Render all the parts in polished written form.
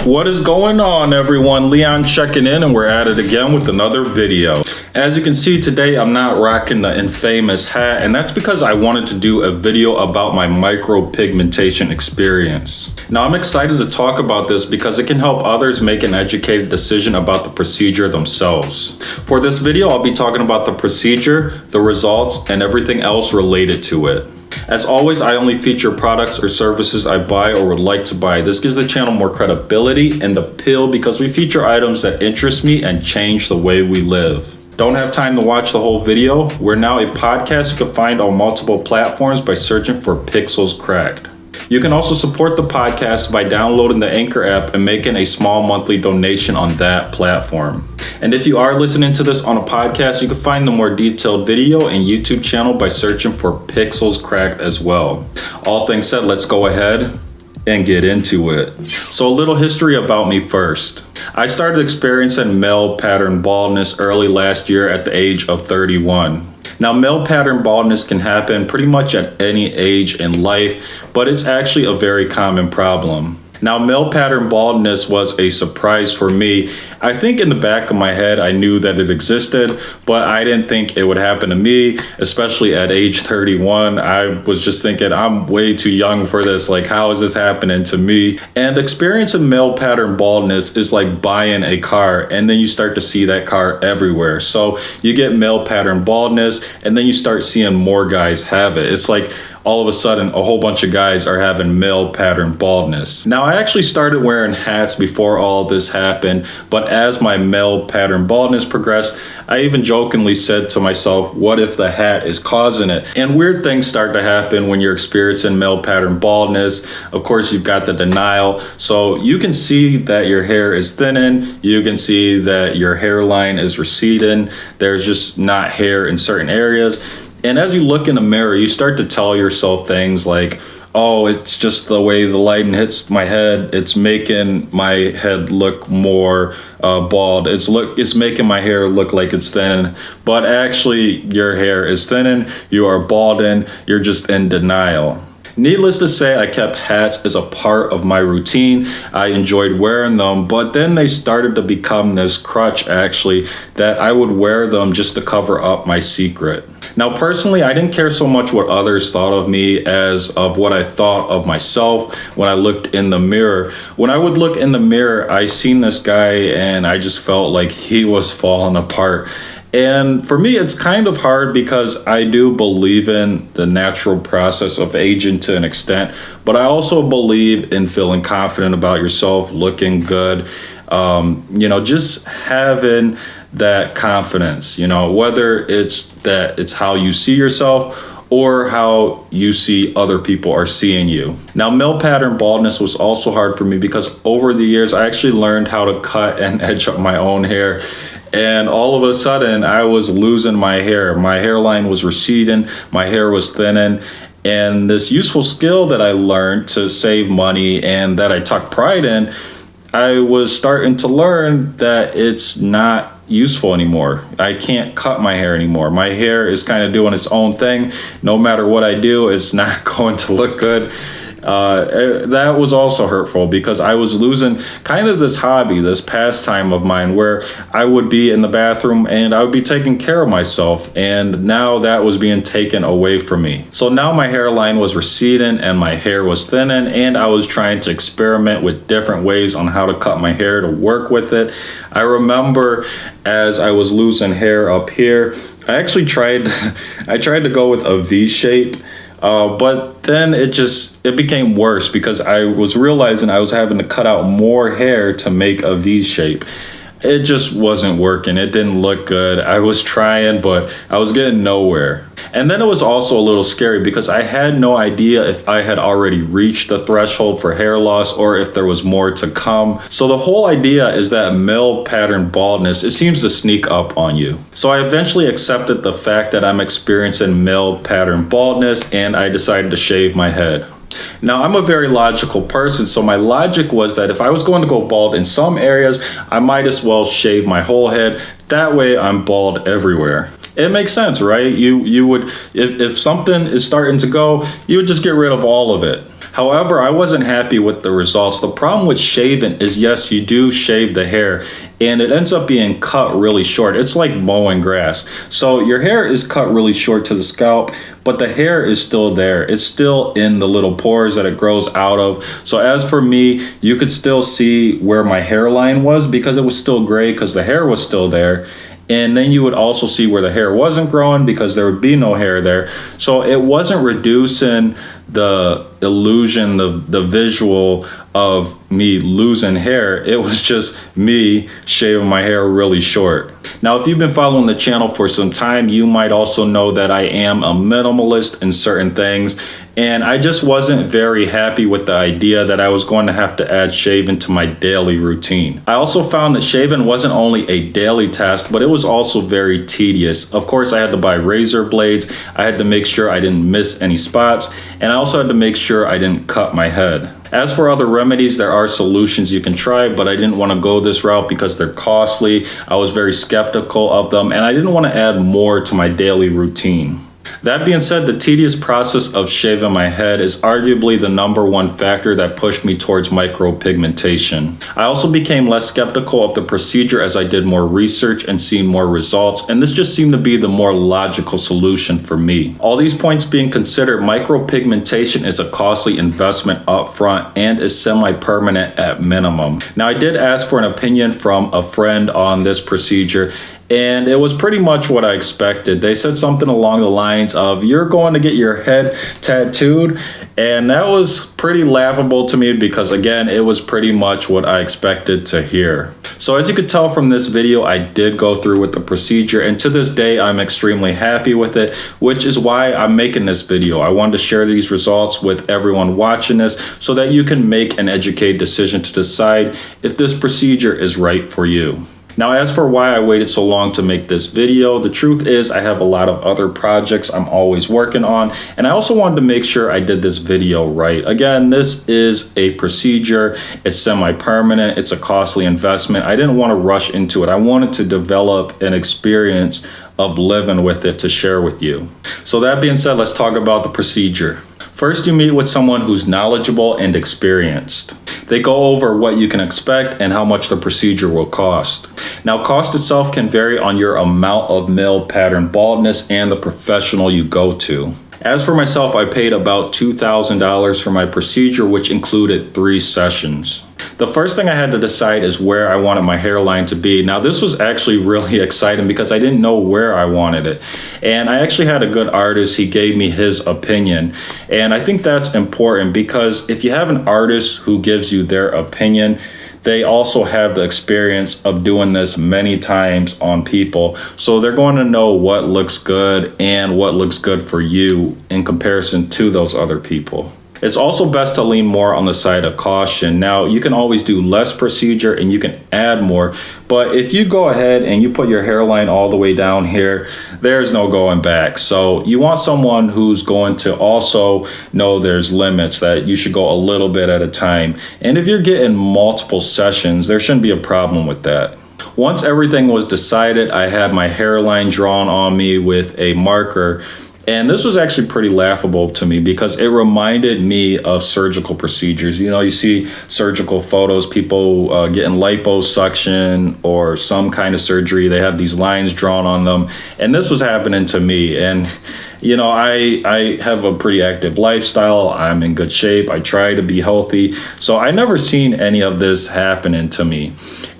What is going on, everyone? Leon checking in, and we're at it again with another video. As you can see today, I'm not rocking the infamous hat, and that's because I wanted to do a video about my micropigmentation experience. Now, I'm excited to talk about this because it can help others make an educated decision about the procedure themselves. For this video, I'll be talking about the procedure, the results, and everything else related to it. As always, I only feature products or services I buy or would like to buy. This gives the channel more credibility and appeal because we feature items that interest me and change the way we live. Don't have time to watch the whole video? We're now a podcast you can find on multiple platforms by searching for Pixels Cracked. You can also support the podcast by downloading the Anchor app and making a small monthly donation on that platform. And if you are listening to this on a podcast, you can find the more detailed video and YouTube channel by searching for Pixels Cracked as well. All things said, let's go ahead and get into it. So a little history about me first. I started experiencing male pattern baldness early last year at the age of 31. Now, male pattern baldness can happen pretty much at any age in life, but it's actually a very common problem. Now, male pattern baldness was a surprise for me. I think in the back of my head, I knew that it existed, but I didn't think it would happen to me, especially at age 31. I was just thinking, I'm way too young for this. Like, how is this happening to me? And experiencing male pattern baldness is like buying a car, and then you start to see that car everywhere. So you get male pattern baldness, and then you start seeing more guys have it. It's like, all of a sudden, a whole bunch of guys are having male pattern baldness. Now, I actually started wearing hats before all this happened, but as my male pattern baldness progressed, I even jokingly said to myself, what if the hat is causing it? And weird things start to happen when you're experiencing male pattern baldness. Of course, you've got the denial. So you can see that your hair is thinning. You can see that your hairline is receding. There's just not hair in certain areas. And as you look in the mirror, you start to tell yourself things like, oh, it's just the way the lighting hits my head. It's making my head look more bald. It's making my hair look like it's thin. But actually, your hair is thinning. You are balding. You're just in denial. Needless to say, I kept hats as a part of my routine. I enjoyed wearing them, but then they started to become this crutch, actually, that I would wear them just to cover up my secret. Now, personally, I didn't care so much what others thought of me as of what I thought of myself when I looked in the mirror. When I would look in the mirror, I seen this guy and I just felt like he was falling apart. And for me, it's kind of hard because I do believe in the natural process of aging to an extent, but I also believe in feeling confident about yourself, looking good, just having that confidence, whether it's how you see yourself or how you see other people are seeing you. Now, male pattern baldness was also hard for me because over the years, I actually learned how to cut and edge up my own hair. And all of a sudden, I was losing my hair. My hairline was receding, my hair was thinning. And this useful skill that I learned to save money and that I took pride in, I was starting to learn that it's not useful anymore. I can't cut my hair anymore. My hair is kind of doing its own thing. No matter what I do, it's not going to look good. That was also hurtful because I was losing kind of this hobby, this pastime of mine where I would be in the bathroom and I would be taking care of myself, and now that was being taken away from me. So now my hairline was receding and my hair was thinning, and I was trying to experiment with different ways on how to cut my hair to work with it. I remember as I was losing hair up here, I tried to go with a V shape. But then it became worse because I was realizing I was having to cut out more hair to make a V shape. It just wasn't working. It didn't look good. I was trying, but I was getting nowhere. And then it was also a little scary because I had no idea if I had already reached the threshold for hair loss or if there was more to come. So the whole idea is that male pattern baldness, it seems to sneak up on you. So I eventually accepted the fact that I'm experiencing male pattern baldness, and I decided to shave my head. Now, I'm a very logical person, so my logic was that if I was going to go bald in some areas, I might as well shave my whole head. That way I'm bald everywhere. It makes sense, right? You would, if something is starting to go, you would just get rid of all of it. However, I wasn't happy with the results. The problem with shaving is, yes, you do shave the hair and it ends up being cut really short. It's like mowing grass. So your hair is cut really short to the scalp, but the hair is still there. It's still in the little pores that it grows out of. So as for me, you could still see where my hairline was because it was still gray because the hair was still there. And then you would also see where the hair wasn't growing because there would be no hair there. So it wasn't reducing the illusion, the visual of me losing hair. It was just me shaving my hair really short. Now, if you've been following the channel for some time, you might also know that I am a minimalist in certain things. And I just wasn't very happy with the idea that I was going to have to add shaving to my daily routine. I also found that shaving wasn't only a daily task, but it was also very tedious. Of course, I had to buy razor blades. I had to make sure I didn't miss any spots. And I also had to make sure I didn't cut my head. As for other remedies, there are solutions you can try, but I didn't want to go this route because they're costly. I was very skeptical of them, and I didn't want to add more to my daily routine. That being said, the tedious process of shaving my head is arguably the #1 factor that pushed me towards micropigmentation. I also became less skeptical of the procedure as I did more research and seen more results, and this just seemed to be the more logical solution for me. All these points being considered, micropigmentation is a costly investment up front and is semi-permanent at minimum. Now, I did ask for an opinion from a friend on this procedure, and it was pretty much what I expected. They said something along the lines of, you're going to get your head tattooed. And that was pretty laughable to me because, again, it was pretty much what I expected to hear. So as you could tell from this video, I did go through with the procedure. And to this day, I'm extremely happy with it, which is why I'm making this video. I wanted to share these results with everyone watching this so that you can make an educated decision to decide if this procedure is right for you. Now, as for why I waited so long to make this video, the truth is I have a lot of other projects I'm always working on, and I also wanted to make sure I did this video right. Again, this is a procedure. It's semi-permanent. It's a costly investment. I didn't want to rush into it. I wanted to develop an experience of living with it to share with you. So that being said, let's talk about the procedure. First, you meet with someone who's knowledgeable and experienced. They go over what you can expect and how much the procedure will cost. Now, cost itself can vary on your amount of male pattern baldness and the professional you go to. As for myself, I paid about $2,000 for my procedure, which included 3 sessions. The first thing I had to decide is where I wanted my hairline to be. Now, this was actually really exciting because I didn't know where I wanted it. And I actually had a good artist. He gave me his opinion. And I think that's important because if you have an artist who gives you their opinion, they also have the experience of doing this many times on people. So they're going to know what looks good and what looks good for you in comparison to those other people. It's also best to lean more on the side of caution. Now, you can always do less procedure and you can add more, but if you go ahead and you put your hairline all the way down here, there's no going back. So you want someone who's going to also know there's limits, that you should go a little bit at a time. And if you're getting multiple sessions, there shouldn't be a problem with that. Once everything was decided, I had my hairline drawn on me with a marker. And this was actually pretty laughable to me because it reminded me of surgical procedures. You know, you see surgical photos, people getting liposuction or some kind of surgery. They have these lines drawn on them. And this was happening to me. And, you know, I have a pretty active lifestyle. I'm in good shape. I try to be healthy. So I never seen any of this happening to me.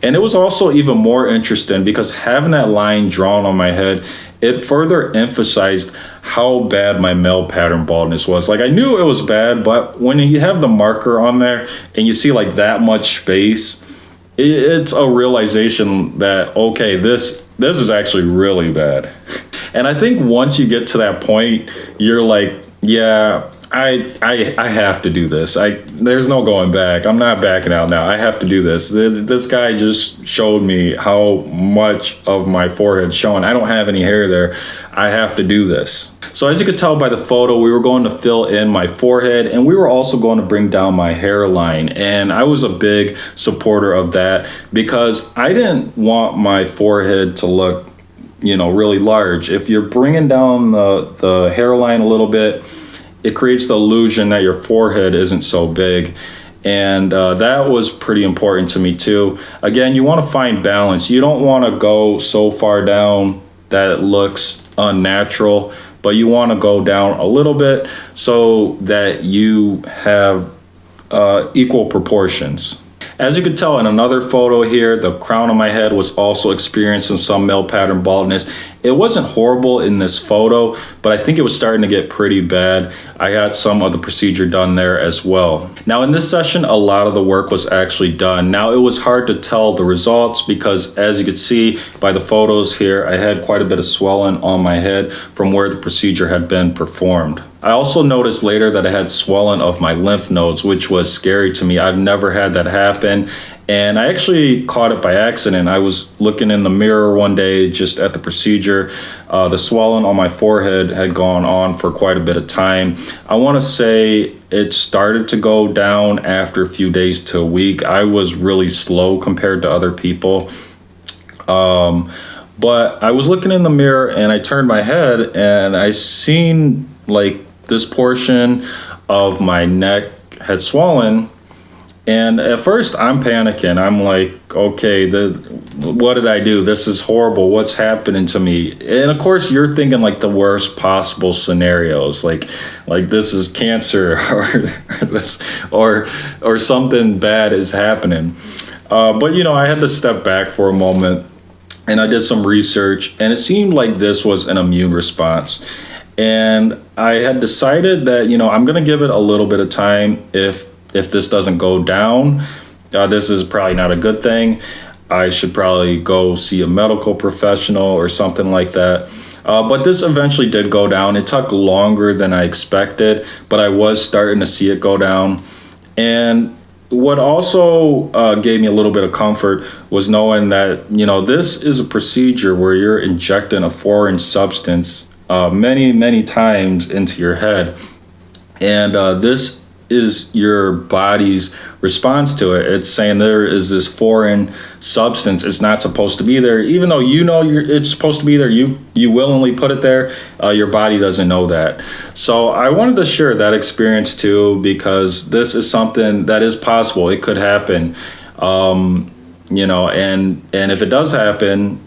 And it was also even more interesting because having that line drawn on my head, it further emphasized how bad my male pattern baldness was. Like, I knew it was bad, but when you have the marker on there and you see like that much space, it's a realization that, okay, this is actually really bad. And I think once you get to that point, you're like, yeah, I have to do this. There's no going back. I'm not backing out now. I have to do this. This guy just showed me how much of my forehead's showing. I don't have any hair there. I have to do this. So as you could tell by the photo, we were going to fill in my forehead and we were also going to bring down my hairline. And I was a big supporter of that because I didn't want my forehead to look, you know, really large. If you're bringing down the hairline a little bit, it creates the illusion that your forehead isn't so big. And that was pretty important to me too. Again, you want to find balance. You don't want to go so far down that it looks unnatural, but you want to go down a little bit so that you have equal proportions. As you can tell in another photo here, the crown of my head was also experiencing some male pattern baldness. It wasn't horrible in this photo, but I think it was starting to get pretty bad. I got some of the procedure done there as well. Now in this session, a lot of the work was actually done. Now it was hard to tell the results because, as you can see by the photos here, I had quite a bit of swelling on my head from where the procedure had been performed. I also noticed later that I had swelling of my lymph nodes, which was scary to me. I've never had that happen. And I actually caught it by accident. I was looking in the mirror one day just at the procedure. The swelling on my forehead had gone on for quite a bit of time. I want to say it started to go down after a few days to a week. I was really slow compared to other people. But I was looking in the mirror and I turned my head and I seen like this portion of my neck had swollen. And at first I'm panicking. I'm like, okay, what did I do? This is horrible. What's happening to me? And of course you're thinking like the worst possible scenarios, like this is cancer or something bad is happening. But you know, I had to step back for a moment and I did some research and it seemed like this was an immune response. And I had decided that, you know, I'm going to give it a little bit of time. If this doesn't go down, this is probably not a good thing. I should probably go see a medical professional or something like that. But this eventually did go down. It took longer than I expected, but I was starting to see it go down. And what also gave me a little bit of comfort was knowing that, you know, this is a procedure where you're injecting a foreign substance many times into your head. And this is your body's response to it. It's saying there is this foreign substance. It's not supposed to be there. Even though you know it's supposed to be there, you willingly put it there. Your body doesn't know that. So I wanted to share that experience too, because this is something that is possible. It could happen. You know, and if it does happen,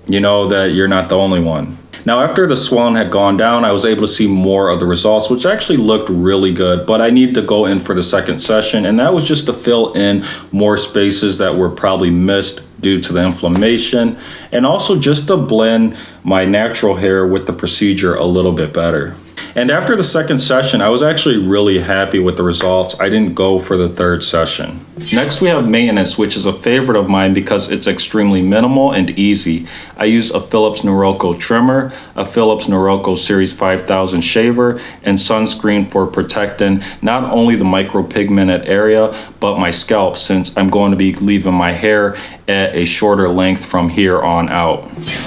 you know that you're not the only one. Now, after the swelling had gone down, I was able to see more of the results, which actually looked really good, but I needed to go in for the second session, and that was just to fill in more spaces that were probably missed due to the inflammation, and also just to blend my natural hair with the procedure a little bit better. And after the second session, I was actually really happy with the results. I didn't go for the third session. Next, we have maintenance, which is a favorite of mine because it's extremely minimal and easy. I use a Philips Norelco trimmer, a Philips Norelco Series 5000 shaver, and sunscreen for protecting not only the micropigmented area, but my scalp, since I'm going to be leaving my hair at a shorter length from here on out.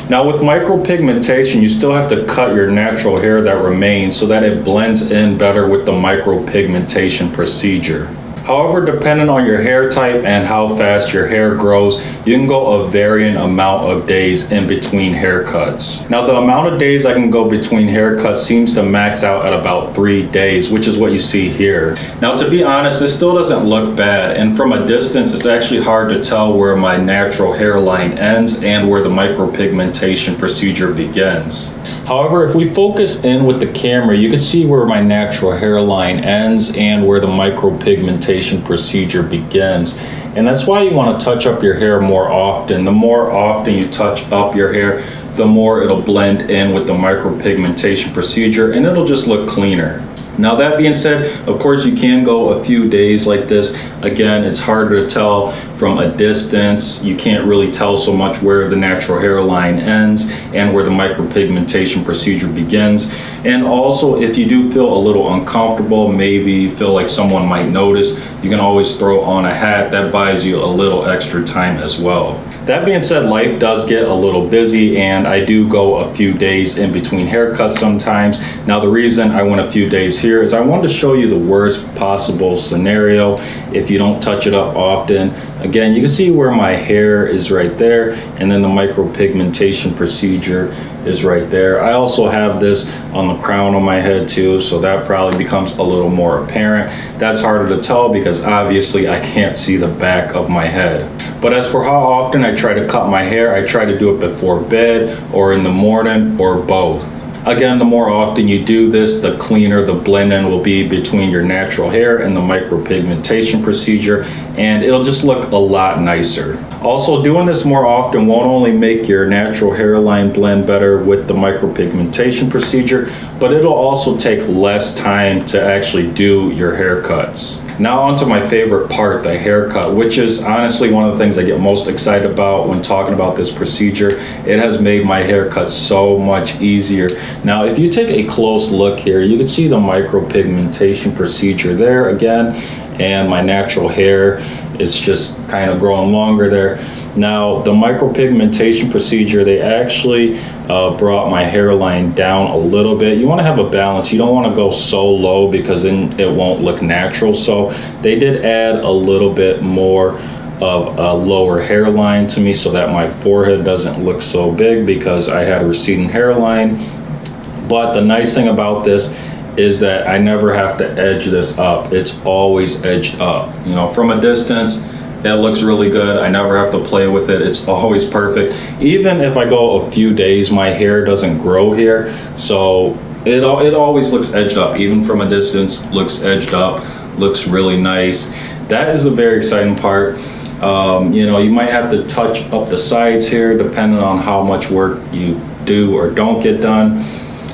Now with micropigmentation, you still have to cut your natural hair that remains so that it blends in better with the micropigmentation procedure. However, depending on your hair type and how fast your hair grows, you can go a varying amount of days in between haircuts. Now, the amount of days I can go between haircuts seems to max out at about 3 days, which is what you see here. Now, to be honest, this still doesn't look bad, and from a distance, it's actually hard to tell where my natural hairline ends and where the micropigmentation procedure begins. However, if we focus in with the camera, you can see where my natural hairline ends and where the micropigmentation procedure begins. And that's why you want to touch up your hair more often. The more often you touch up your hair, the more it'll blend in with the micropigmentation procedure and it'll just look cleaner. Now that being said, of course you can go a few days like this. Again, it's harder to tell from a distance. You can't really tell so much where the natural hairline ends and where the micropigmentation procedure begins. And also, if you do feel a little uncomfortable, maybe feel like someone might notice, you can always throw on a hat. That buys you a little extra time as well. That being said, life does get a little busy and I do go a few days in between haircuts sometimes. Now the reason I went a few days here is I wanted to show you the worst possible scenario if you don't touch it up often. Again, you can see where my hair is right there, and then the micropigmentation procedure is right there. I also have this on the crown of my head too, so that probably becomes a little more apparent. That's harder to tell because obviously I can't see the back of my head. But as for how often I try to cut my hair, I try to do it before bed or in the morning or both. Again, the more often you do this, the cleaner the blend-in will be between your natural hair and the micropigmentation procedure, and it'll just look a lot nicer. Also, doing this more often won't only make your natural hairline blend better with the micropigmentation procedure, but it'll also take less time to actually do your haircuts. Now onto my favorite part, the haircut, which is honestly one of the things I get most excited about when talking about this procedure. It has made my haircut so much easier. Now, if you take a close look here, you can see the micropigmentation procedure there again, and my natural hair, it's just kind of growing longer there. Now, the micropigmentation procedure, they actually brought my hairline down a little bit. You want to have a balance. You don't want to go so low because then it won't look natural. So they did add a little bit more of a lower hairline to me so that my forehead doesn't look so big because I had a receding hairline. But the nice thing about this is that I never have to edge this up. It's always edged up. You know, from a distance, it looks really good. I never have to play with it. It's always perfect. Even if I go a few days, my hair doesn't grow here. So it always looks edged up. Even from a distance, looks edged up, looks really nice. That is the very exciting part. You know, you might have to touch up the sides here depending on how much work you do or don't get done.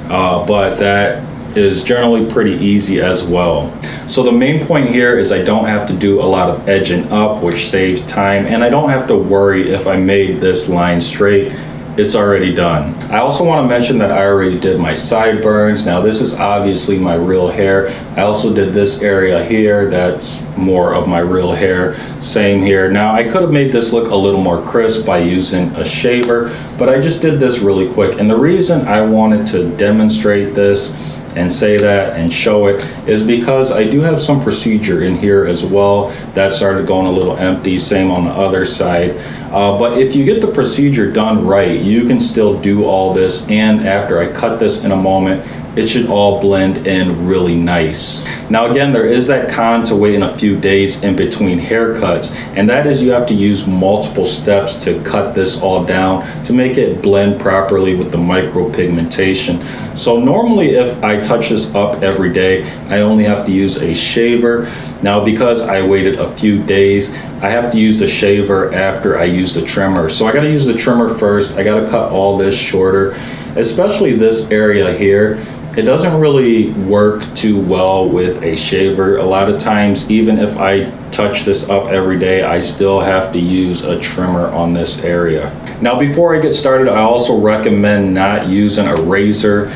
But that is generally pretty easy as well. So the main point here is I don't have to do a lot of edging up, which saves time, and I don't have to worry if I made this line straight. It's already done. I also want to mention that I already did my sideburns. Now this is obviously my real hair. I also did this area here, that's more of my real hair. Same here. Now I could have made this look a little more crisp by using a shaver, but I just did this really quick. And the reason I wanted to demonstrate this and say that and show it is because I do have some procedure in here as well that started going a little empty, same on the other side. But if you get the procedure done right, you can still do all this, and after I cut this in a moment, it should all blend in really nice. Now again, there is that con to waiting a few days in between haircuts, and that is you have to use multiple steps to cut this all down to make it blend properly with the micropigmentation. So normally if I touch this up every day, I only have to use a shaver. Now because I waited a few days, I have to use the shaver after I use the trimmer. So I gotta use the trimmer first. I gotta cut all this shorter, especially this area here. It doesn't really work too well with a shaver. A lot of times, even if I touch this up every day, I still have to use a trimmer on this area. Now, before I get started, I also recommend not using a razor.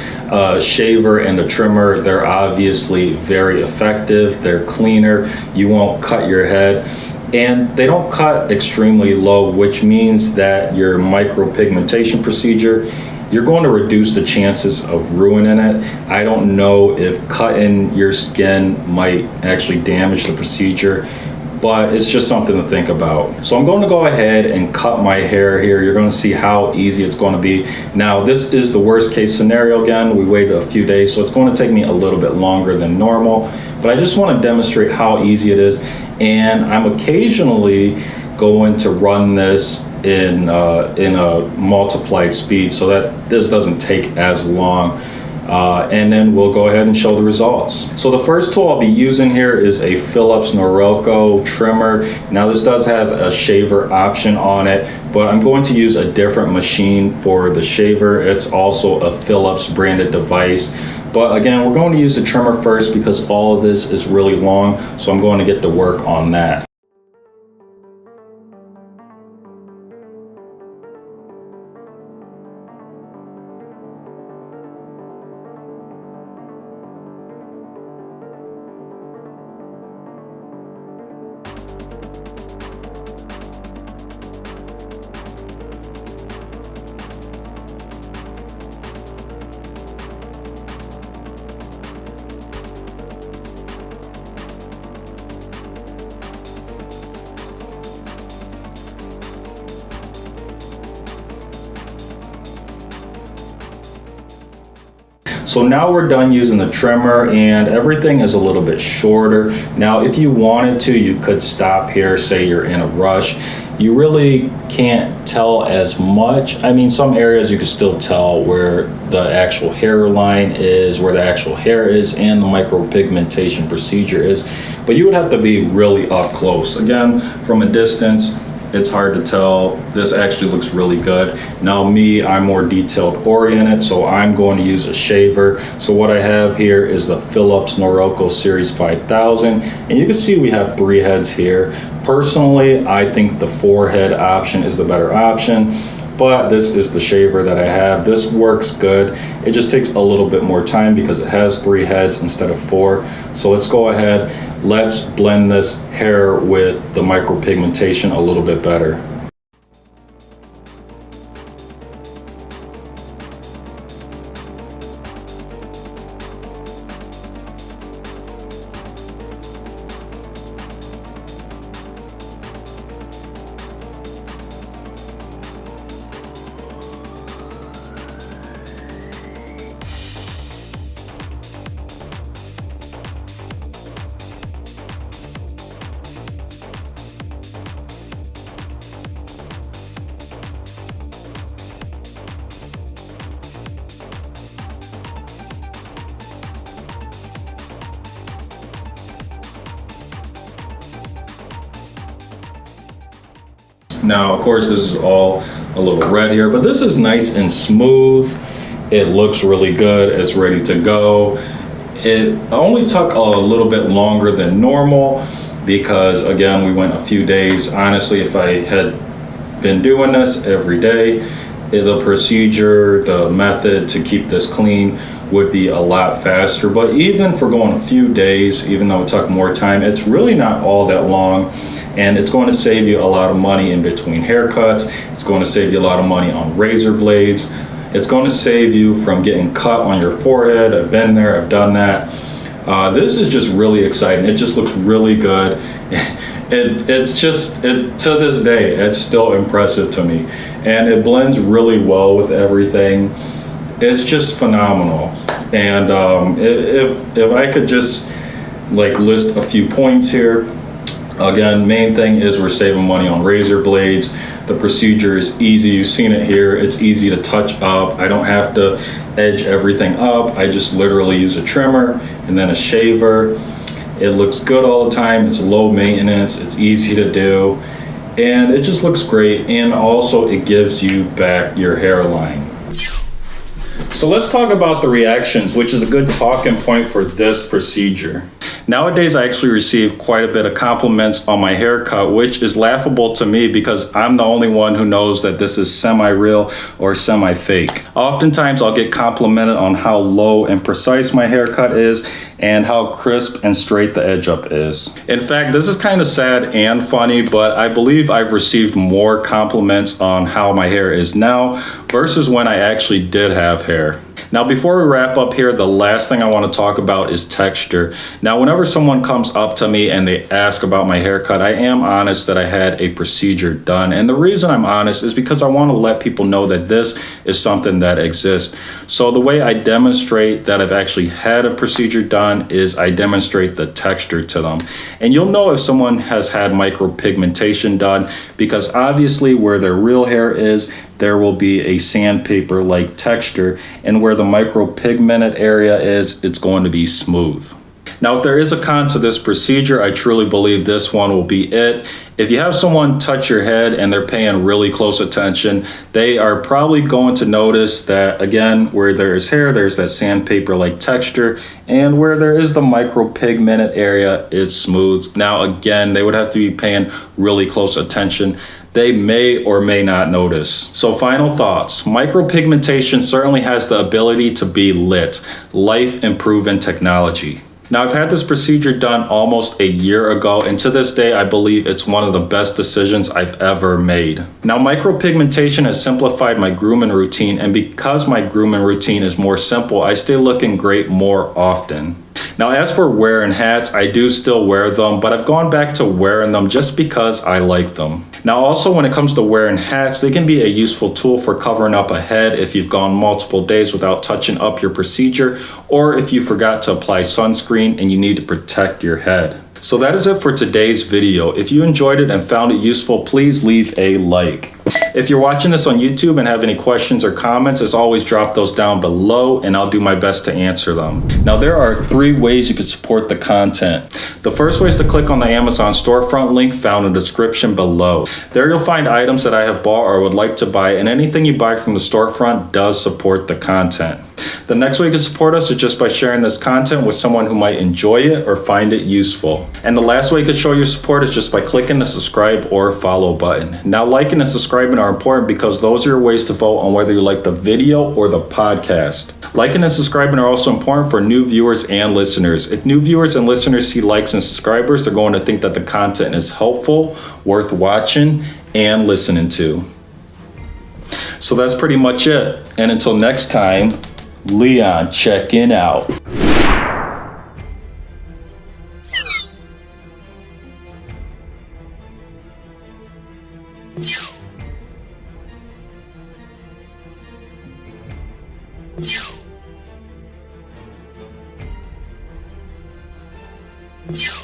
Shaver and a trimmer, they're obviously very effective. They're cleaner. You won't cut your head. And they don't cut extremely low, which means that your micropigmentation procedure, you're going to reduce the chances of ruining it. I don't know if cutting your skin might actually damage the procedure, but it's just something to think about. So I'm going to go ahead and cut my hair here. You're going to see how easy it's going to be. Now, this is the worst case scenario. Again, we waited a few days, so it's going to take me a little bit longer than normal, but I just want to demonstrate how easy it is. And I'm occasionally going to run this in a multiplied speed so that this doesn't take as long, and then we'll go ahead and show the results. So the first tool I'll be using here is a Philips Norelco trimmer. Now this does have a shaver option on it, but I'm going to use a different machine for the shaver. It's also a Philips branded device. But again, we're going to use the trimmer first because all of this is really long, so I'm going to get to work on that. So now we're done using the trimmer and everything is a little bit shorter. Now, if you wanted to, you could stop here, say you're in a rush. You really can't tell as much. I mean, some areas you can still tell where the actual hairline is, where the actual hair is, and the micropigmentation procedure is. But you would have to be really up close. Again, from a distance, it's hard to tell. This actually looks really good. Now me, I'm more detailed oriented, so I'm going to use a shaver. So what I have here is the Philips Norelco Series 5000, and you can see we have 3 heads here. Personally, I think the 4-head option is the better option, but this is the shaver that I have. This works good. It just takes a little bit more time because it has 3 heads instead of 4. So let's go ahead. Let's blend this hair with the micropigmentation a little bit better. Now, of course, this is all a little red here, but this is nice and smooth. It looks really good. It's ready to go. It only took a little bit longer than normal because, again, we went a few days. Honestly, if I had been doing this every day, the procedure, the method to keep this clean would be a lot faster. But even for going a few days, even though it took more time, it's really not all that long. And it's going to save you a lot of money in between haircuts. It's going to save you a lot of money on razor blades. It's going to save you from getting cut on your forehead. I've been there, I've done that. This is just really exciting. It just looks really good. It's just, to this day, it's still impressive to me. And it blends really well with everything. It's just phenomenal. And if I could just like list a few points here. Again, main thing is we're saving money on razor blades. The procedure is easy. You've seen it here. It's easy to touch up. I don't have to edge everything up. I just literally use a trimmer and then a shaver. It looks good all the time. It's low maintenance. It's easy to do. And it just looks great. And also it gives you back your hairline. So let's talk about the reactions, which is a good talking point for this procedure. Nowadays, I actually receive quite a bit of compliments on my haircut, which is laughable to me because I'm the only one who knows that this is semi-real or semi-fake. Oftentimes, I'll get complimented on how low and precise my haircut is and how crisp and straight the edge up is. In fact, this is kind of sad and funny, but I believe I've received more compliments on how my hair is now versus when I actually did have hair. Now, before we wrap up here, the last thing I want to talk about is texture. Now, whenever someone comes up to me and they ask about my haircut, I am honest that I had a procedure done. And the reason I'm honest is because I want to let people know that this is something that exists. So the way I demonstrate that I've actually had a procedure done is I demonstrate the texture to them. And you'll know if someone has had micropigmentation done because obviously where their real hair is, there will be a sandpaper-like texture, and where the micropigmented area is, it's going to be smooth. Now, if there is a con to this procedure, I truly believe this one will be it. If you have someone touch your head and they're paying really close attention, they are probably going to notice that, again, where there is hair, there's that sandpaper-like texture, and where there is the micropigmented area, it's smooth. Now, again, they would have to be paying really close attention. They may or may not notice. So final thoughts. Micropigmentation certainly has the ability to be lit, life-improving technology. Now, I've had this procedure done almost a year ago, and to this day, I believe it's one of the best decisions I've ever made. Now, micropigmentation has simplified my grooming routine, and because my grooming routine is more simple, I stay looking great more often. Now, as for wearing hats, I do still wear them, but I've gone back to wearing them just because I like them. Now, also when it comes to wearing hats, they can be a useful tool for covering up a head if you've gone multiple days without touching up your procedure, or if you forgot to apply sunscreen and you need to protect your head. So that is it for today's video. If you enjoyed it and found it useful, please leave a like. If you're watching this on YouTube and have any questions or comments, as always, drop those down below and I'll do my best to answer them. Now, there are 3 ways you can support the content. The first way is to click on the Amazon storefront link found in the description below. There you'll find items that I have bought or would like to buy, and anything you buy from the storefront does support the content. The next way you can support us is just by sharing this content with someone who might enjoy it or find it useful. And the last way you can show your support is just by clicking the subscribe or follow button. Now, liking and subscribing are important because those are your ways to vote on whether you like the video or the podcast. Liking and subscribing are also important for new viewers and listeners. If new viewers and listeners see likes and subscribers, they're going to think that the content is helpful, worth watching, and listening to. So that's pretty much it. And until next time, Leon checking out. You